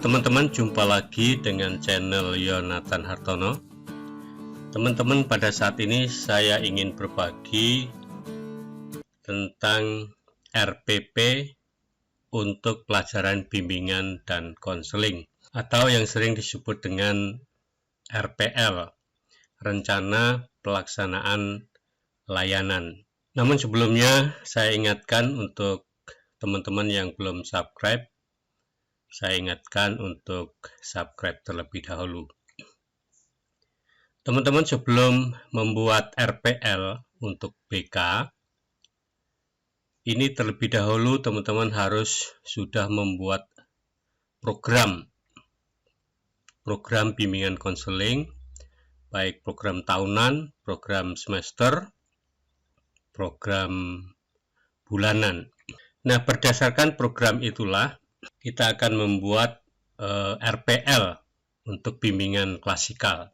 teman-teman, jumpa lagi dengan channel Yonathan Hartono. Teman-teman, pada saat ini saya ingin berbagi tentang RPP untuk pelajaran bimbingan dan konseling, atau yang sering disebut dengan RPL, Rencana Pelaksanaan Layanan. Namun sebelumnya saya ingatkan untuk teman-teman yang belum subscribe, saya ingatkan untuk subscribe terlebih dahulu. Teman-teman, sebelum membuat RPL untuk BK, ini terlebih dahulu teman-teman harus sudah membuat program bimbingan konseling, baik program tahunan, program semester, program bulanan. Nah, berdasarkan program itulah kita akan membuat RPL untuk bimbingan klasikal.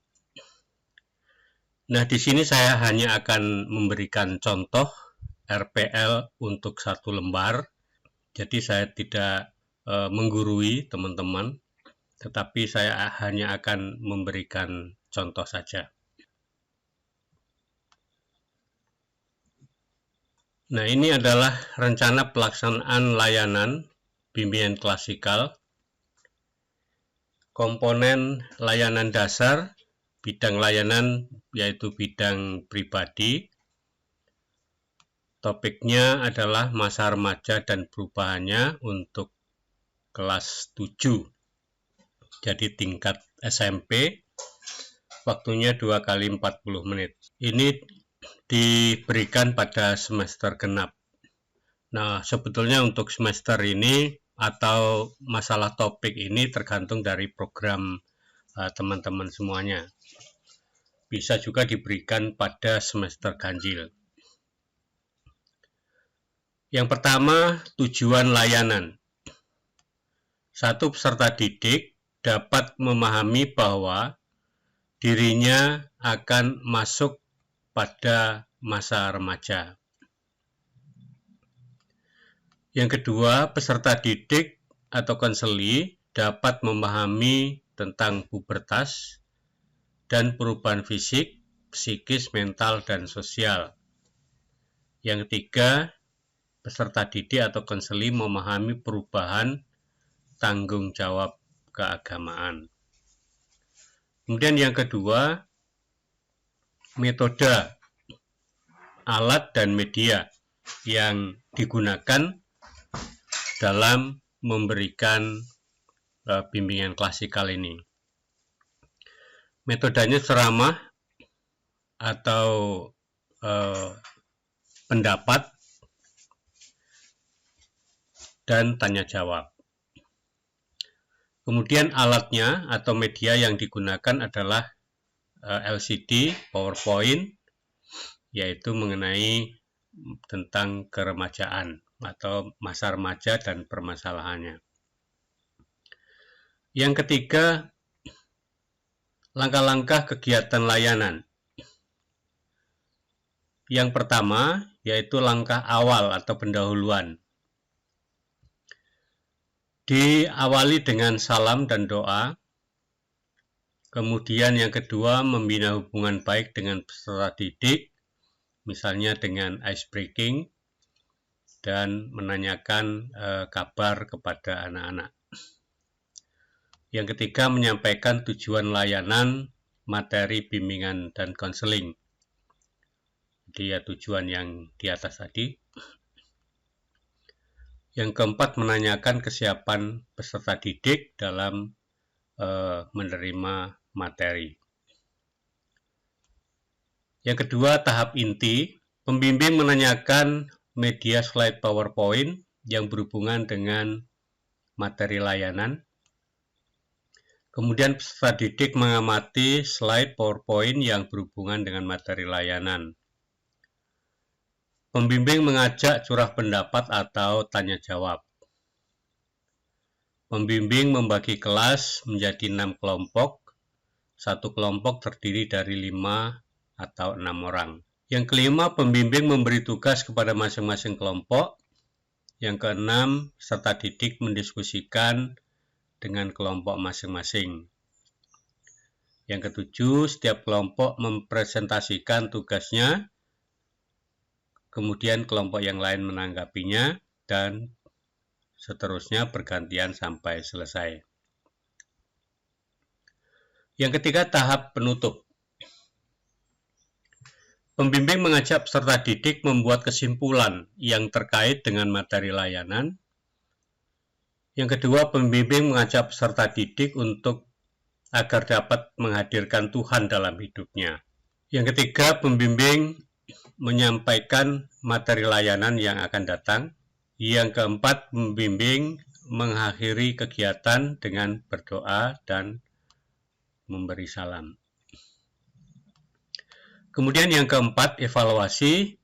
Nah, di sini saya hanya akan memberikan contoh RPL untuk satu lembar. Jadi saya tidak menggurui teman-teman, tetapi saya hanya akan memberikan contoh saja. Nah, ini adalah rencana pelaksanaan layanan bimbingan klasikal. Komponen layanan dasar, bidang layanan yaitu bidang pribadi. Topiknya adalah masa remaja dan perubahannya untuk kelas 7. Jadi tingkat SMP, waktunya 2 kali 40 menit. Ini diberikan pada semester genap. Nah, sebetulnya untuk semester ini atau masalah topik ini tergantung dari program teman-teman semuanya. Bisa juga diberikan pada semester ganjil. Yang pertama, tujuan layanan. Satu peserta didik dapat memahami bahwa dirinya akan masuk pada masa remaja. Yang kedua, peserta didik atau konseli dapat memahami tentang pubertas dan perubahan fisik, psikis, mental, dan sosial. Yang ketiga, peserta didik atau konseli memahami perubahan tanggung jawab keagamaan. Kemudian yang kedua, metode, alat, dan media yang digunakan dalam memberikan bimbingan klasikal ini. Metodenya ceramah atau pendapat dan tanya jawab. Kemudian alatnya atau media yang digunakan adalah LCD, PowerPoint, yaitu mengenai tentang keremajaan atau masa remaja dan permasalahannya. Yang ketiga, langkah-langkah kegiatan layanan. Yang pertama, yaitu langkah awal atau pendahuluan. Diawali dengan salam dan doa. Kemudian yang kedua, membina hubungan baik dengan peserta didik, misalnya dengan ice breaking, dan menanyakan kabar kepada anak-anak. Yang ketiga, menyampaikan tujuan layanan, materi bimbingan dan konseling. Jadi ya tujuan yang di atas tadi. Yang keempat, menanyakan kesiapan peserta didik dalam menerima materi. Yang kedua, tahap inti. Pembimbing menanyakan media slide PowerPoint yang berhubungan dengan materi layanan. Kemudian peserta didik mengamati slide PowerPoint yang berhubungan dengan materi layanan. Pembimbing mengajak curah pendapat atau tanya jawab. Pembimbing membagi kelas menjadi 6 kelompok. Satu kelompok terdiri dari 5 atau 6 orang. Yang kelima, pembimbing memberi tugas kepada masing-masing kelompok. Yang keenam, peserta didik mendiskusikan dengan kelompok masing-masing. Yang ketujuh, setiap kelompok mempresentasikan tugasnya, kemudian kelompok yang lain menanggapinya, dan seterusnya bergantian sampai selesai. Yang ketiga, tahap penutup. Pembimbing mengajak peserta didik membuat kesimpulan yang terkait dengan materi layanan. Yang kedua, pembimbing mengajak peserta didik agar dapat menghadirkan Tuhan dalam hidupnya. Yang ketiga, pembimbing menyampaikan materi layanan yang akan datang. Yang keempat, pembimbing mengakhiri kegiatan dengan berdoa dan memberi salam. Kemudian yang keempat, evaluasi.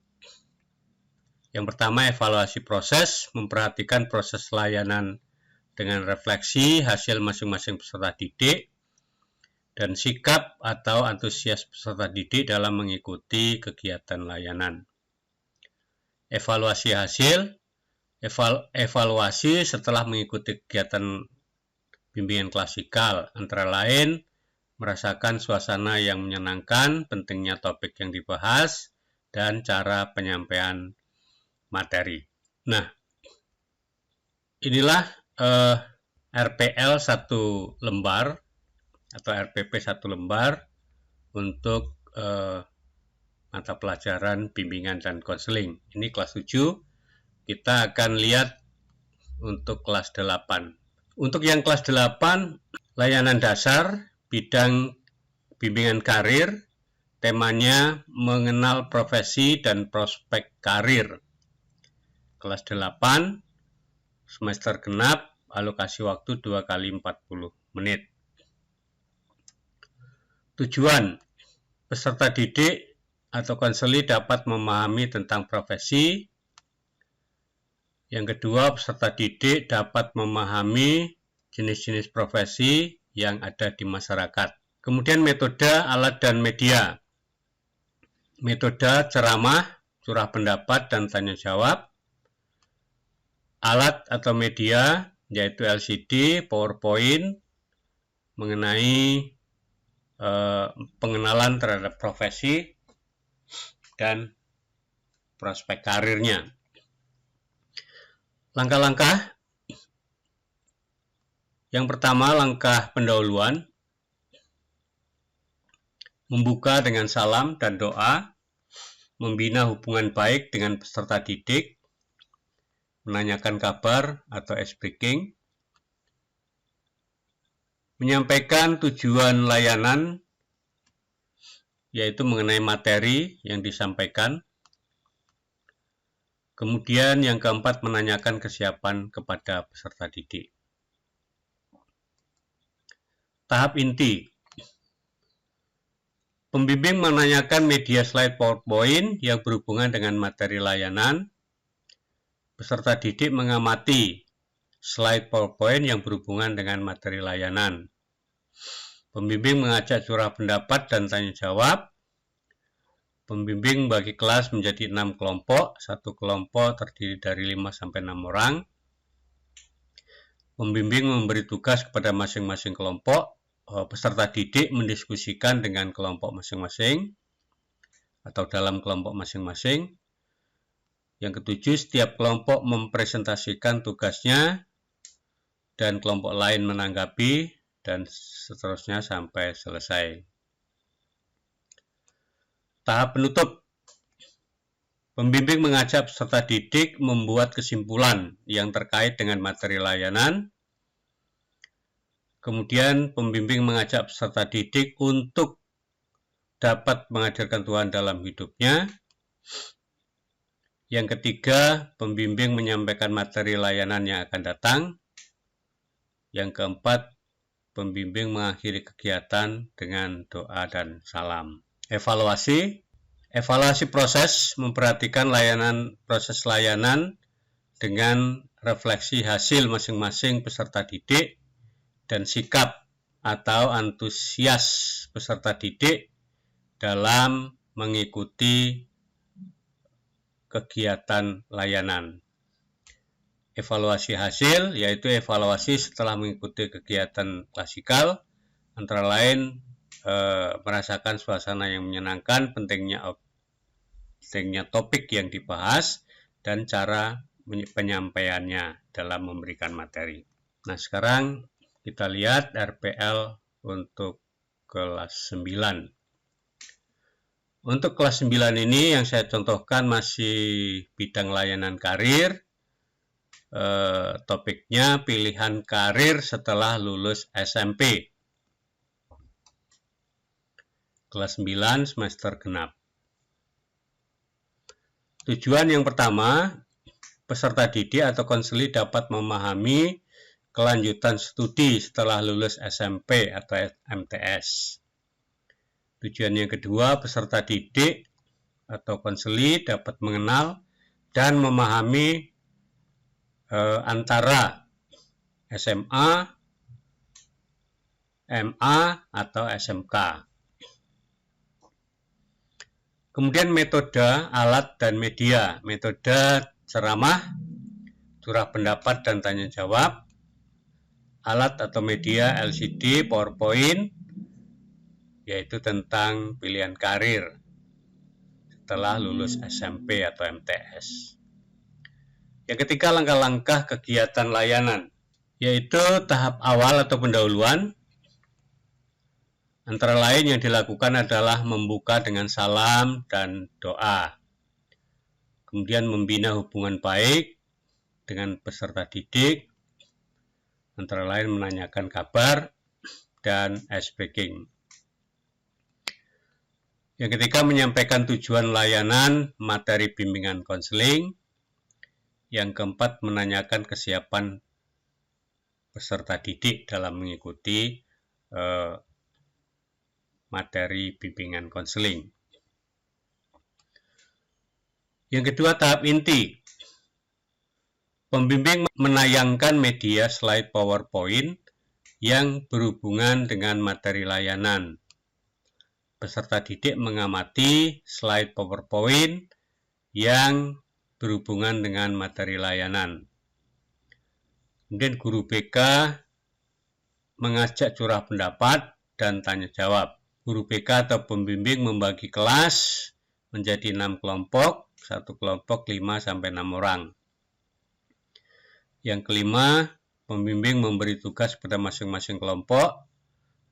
Yang pertama, evaluasi proses, memperhatikan proses layanan dengan refleksi hasil masing-masing peserta didik dan sikap atau antusias peserta didik dalam mengikuti kegiatan layanan. Evaluasi hasil, evaluasi setelah mengikuti kegiatan bimbingan klasikal, antara lain merasakan suasana yang menyenangkan, pentingnya topik yang dibahas, dan cara penyampaian materi. Nah, inilah RPL 1 lembar atau RPP 1 lembar untuk mata pelajaran bimbingan dan konseling. Ini kelas 7. Kita akan lihat untuk kelas 8. Untuk yang kelas 8, layanan dasar, bidang bimbingan karir, temanya mengenal profesi dan prospek karir. Kelas 8, semester genap, alokasi waktu 2 kali 40 menit. Tujuan, peserta didik atau konseli dapat memahami tentang profesi. Yang kedua, peserta didik dapat memahami jenis-jenis profesi yang ada di masyarakat. Kemudian metode, alat, dan media. Metode ceramah, curah pendapat, dan tanya jawab. Alat atau media yaitu LCD, PowerPoint, mengenai pengenalan terhadap profesi dan prospek karirnya. Langkah-langkah. Yang pertama, langkah pendahuluan. Membuka dengan salam dan doa, membina hubungan baik dengan peserta didik, menanyakan kabar atau ice breaking, menyampaikan tujuan layanan, yaitu mengenai materi yang disampaikan. Kemudian yang keempat, menanyakan kesiapan kepada peserta didik. Tahap inti. Pembimbing menanyakan media slide PowerPoint yang berhubungan dengan materi layanan. Peserta didik mengamati slide PowerPoint yang berhubungan dengan materi layanan. Pembimbing mengajak curah pendapat dan tanya jawab. Pembimbing bagi kelas menjadi 6 kelompok. Satu kelompok terdiri dari 5-6 orang. Pembimbing memberi tugas kepada masing-masing kelompok. Peserta didik mendiskusikan dengan kelompok masing-masing atau dalam kelompok masing-masing. Yang ketujuh, setiap kelompok mempresentasikan tugasnya dan kelompok lain menanggapi dan seterusnya sampai selesai. Tahap penutup. Pembimbing mengajak peserta didik membuat kesimpulan yang terkait dengan materi layanan. Kemudian pembimbing mengajak peserta didik untuk dapat menghadirkan Tuhan dalam hidupnya. Yang ketiga, pembimbing menyampaikan materi layanan yang akan datang. Yang keempat, pembimbing mengakhiri kegiatan dengan doa dan salam. Evaluasi. Evaluasi proses, memperhatikan proses layanan dengan refleksi hasil masing-masing peserta didik dan sikap atau antusias peserta didik dalam mengikuti kegiatan layanan. evaluasi hasil, yaitu evaluasi setelah mengikuti kegiatan klasikal, antara lain merasakan suasana yang menyenangkan, pentingnya topik yang dibahas, dan cara penyampaiannya dalam memberikan materi. Nah, sekarang kita lihat RPL untuk kelas 9. Untuk kelas 9 ini yang saya contohkan masih bidang layanan karir. Topiknya pilihan karir setelah lulus SMP. Kelas 9 semester genap. Tujuan yang pertama, peserta didik atau konseli dapat memahami kelanjutan studi setelah lulus SMP atau MTS. Tujuan yang kedua, peserta didik atau konseli dapat mengenal dan memahami antara SMA, MA, atau SMK. Kemudian metode, alat, dan media. Metode ceramah, curah pendapat dan tanya jawab. Alat atau media LCD, PowerPoint, yaitu tentang pilihan karir setelah lulus SMP atau MTS. Yang ketiga, langkah-langkah kegiatan layanan, yaitu tahap awal atau pendahuluan. Antara lain yang dilakukan adalah membuka dengan salam dan doa. Kemudian membina hubungan baik dengan peserta didik, antara lain menanyakan kabar dan ice breaking. Yang ketiga, menyampaikan tujuan layanan materi bimbingan konseling. Yang keempat, menanyakan kesiapan peserta didik dalam mengikuti materi bimbingan konseling. Yang kedua, tahap inti. Pembimbing menayangkan media slide PowerPoint yang berhubungan dengan materi layanan. Peserta didik mengamati slide PowerPoint yang berhubungan dengan materi layanan. Kemudian guru BK mengajak curah pendapat dan tanya jawab. Guru BK atau pembimbing membagi kelas menjadi 6 kelompok, satu kelompok 5-6 orang. Yang kelima, pembimbing memberi tugas pada masing-masing kelompok.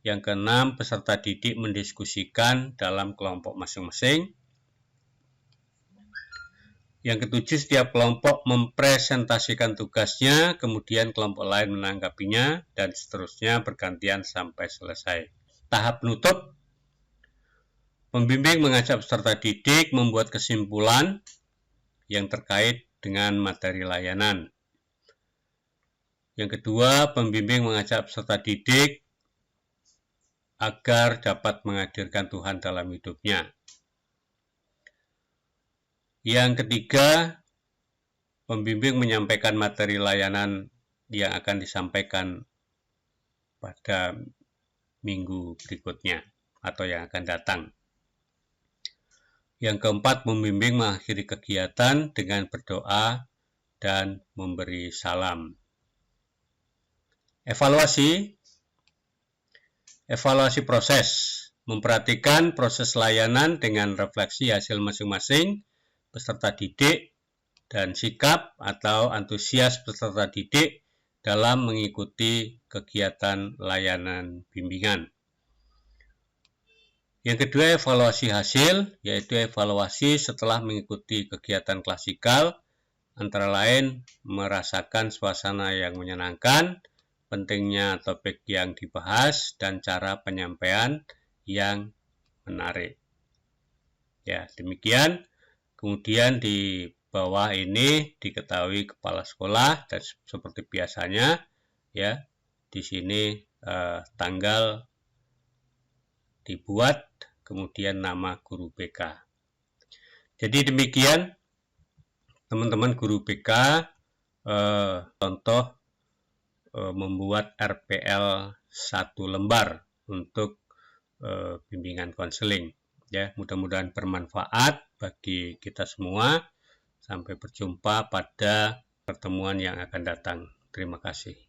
Yang keenam, peserta didik mendiskusikan dalam kelompok masing-masing. Yang ketujuh, setiap kelompok mempresentasikan tugasnya, kemudian kelompok lain menanggapinya, dan seterusnya bergantian sampai selesai. Tahap penutup, pembimbing mengajak peserta didik membuat kesimpulan yang terkait dengan materi layanan. Yang kedua, pembimbing mengajak peserta didik agar dapat menghadirkan Tuhan dalam hidupnya. Yang ketiga, pembimbing menyampaikan materi layanan yang akan disampaikan pada minggu berikutnya atau yang akan datang. Yang keempat, pembimbing mengakhiri kegiatan dengan berdoa dan memberi salam. Evaluasi proses, memperhatikan proses layanan dengan refleksi hasil masing-masing peserta didik dan sikap atau antusias peserta didik dalam mengikuti kegiatan layanan bimbingan. Yang kedua, evaluasi hasil, yaitu evaluasi setelah mengikuti kegiatan klasikal, antara lain merasakan suasana yang menyenangkan, pentingnya topik yang dibahas, dan cara penyampaian yang menarik. Ya, demikian. Kemudian di bawah ini diketahui kepala sekolah, dan seperti biasanya ya di sini tanggal dibuat, kemudian nama guru BK. Jadi demikian teman-teman guru BK contoh membuat RPL 1 lembar untuk bimbingan konseling. Ya, mudah-mudahan bermanfaat bagi kita semua. Sampai berjumpa pada pertemuan yang akan datang. Terima kasih.